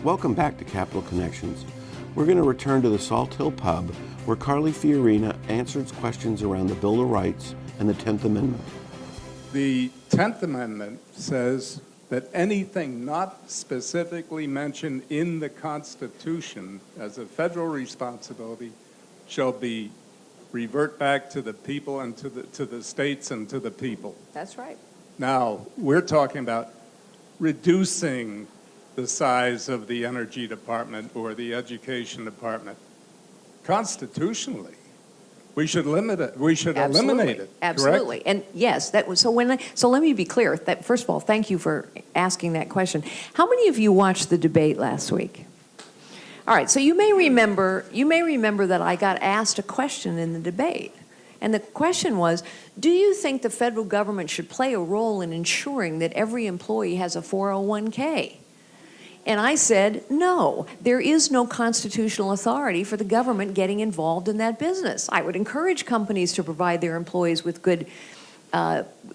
Welcome back to Capital Connections. We're going to return to the Salt Hill Pub, where Carly Fiorina answers questions around the Bill of Rights and the 10th Amendment. The 10th Amendment says that anything not specifically mentioned in the Constitution as a federal responsibility shall be revert back to the people and to the states and to the people. That's right. Now, we're talking about reducing the size of the Energy Department or the Education Department. Constitutionally, we should limit it. We should eliminate it. Absolutely. Correct? And yes, that was so let me be clear. That first of all, thank you for asking that question. How many of you watched the debate last week? All right, so you may remember that I got asked a question in the debate. And the question was, do you think the federal government should play a role in ensuring that every employee has a 401k? And I said, no, there is no constitutional authority for the government getting involved in that business. I would encourage companies to provide their employees with good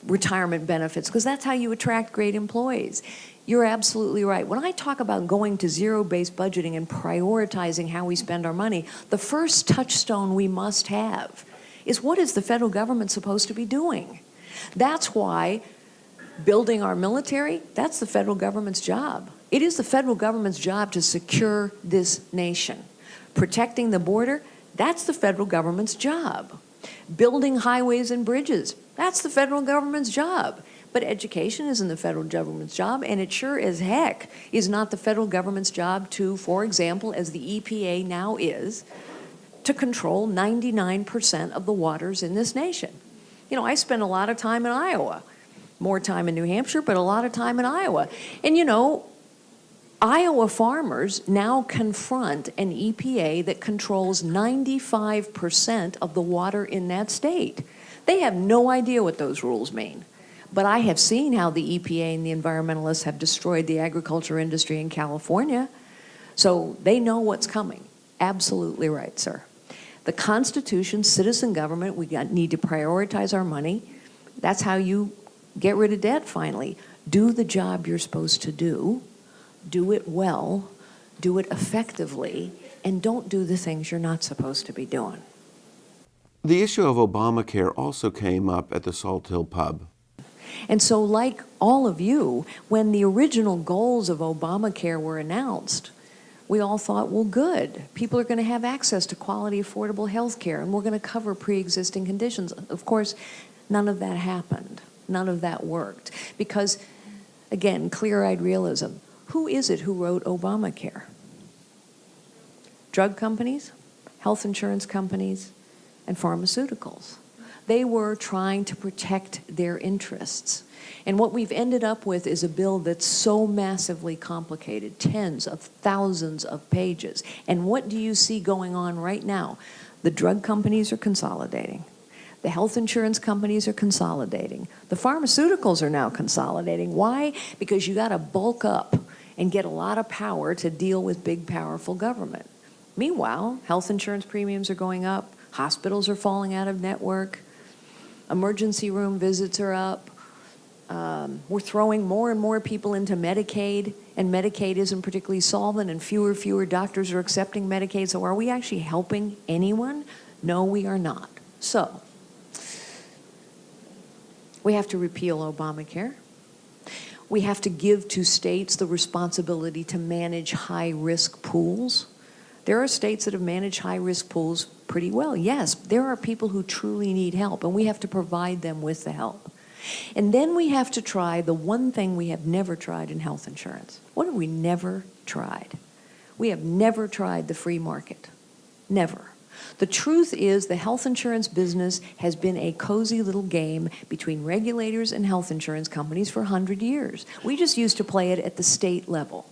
retirement benefits, because that's how you attract great employees. You're absolutely right. When I talk about going to zero-based budgeting and prioritizing how we spend our money, the first touchstone we must have is, what is the federal government supposed to be doing? That's why building our military, that's the federal government's job. It is the federal government's job to secure this nation. Protecting the border, that's the federal government's job. Building highways and bridges, that's the federal government's job. But education isn't the federal government's job, and it sure as heck is not the federal government's job to, for example, as the EPA now is, to control 99% of the waters in this nation. You know, I spend a lot of time in Iowa, more time in New Hampshire, but a lot of time in Iowa. And you know, Iowa farmers now confront an EPA that controls 95% of the water in that state. They have no idea what those rules mean. But I have seen how the EPA and the environmentalists have destroyed the agriculture industry in California. So they know what's coming. Absolutely right, sir. The Constitution, citizen government, we need to prioritize our money. That's how you get rid of debt finally. Do the job you're supposed to do it well, do it effectively, and don't do the things you're not supposed to be doing. The issue of Obamacare also came up at the Salt Hill Pub. And so, like all of you, when the original goals of Obamacare were announced, we all thought, well, good. People are going to have access to quality, affordable health care, and we're going to cover pre-existing conditions. Of course, none of that happened. None of that worked. Because, again, clear-eyed realism. Who is it who wrote Obamacare? Drug companies, health insurance companies, and pharmaceuticals. They were trying to protect their interests. And what we've ended up with is a bill that's so massively complicated, tens of thousands of pages. And what do you see going on right now? The drug companies are consolidating. The health insurance companies are consolidating. The pharmaceuticals are now consolidating. Why? Because you got to bulk up and get a lot of power to deal with big, powerful government. Meanwhile, health insurance premiums are going up, hospitals are falling out of network, emergency room visits are up, we're throwing more and more people into Medicaid, and Medicaid isn't particularly solvent, and fewer doctors are accepting Medicaid. So are we actually helping anyone? No, we are not. So we have to repeal Obamacare. We have to give to states the responsibility to manage high-risk pools. There are states that have managed high-risk pools pretty well. Yes, there are people who truly need help, and we have to provide them with the help. And then we have to try the one thing we have never tried in health insurance. What have we never tried? We have never tried the free market. Never. The truth is, the health insurance business has been a cozy little game between regulators and health insurance companies for 100 years. We just used to play it at the state level.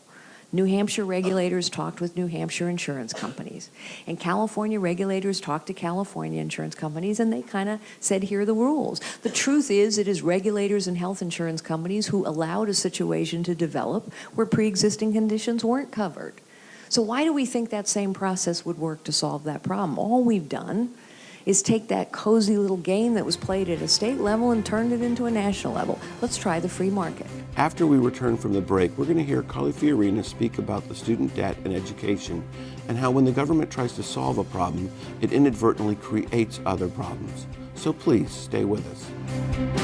New Hampshire regulators talked with New Hampshire insurance companies, and California regulators talked to California insurance companies, and they kind of said, here are the rules. The truth is, it is regulators and health insurance companies who allowed a situation to develop where pre-existing conditions weren't covered. So why do we think that same process would work to solve that problem? All we've done is take that cozy little game that was played at a state level and turned it into a national level. Let's try the free market. After we return from the break, we're going to hear Carly Fiorina speak about the student debt and education and how when the government tries to solve a problem, it inadvertently creates other problems. So please stay with us.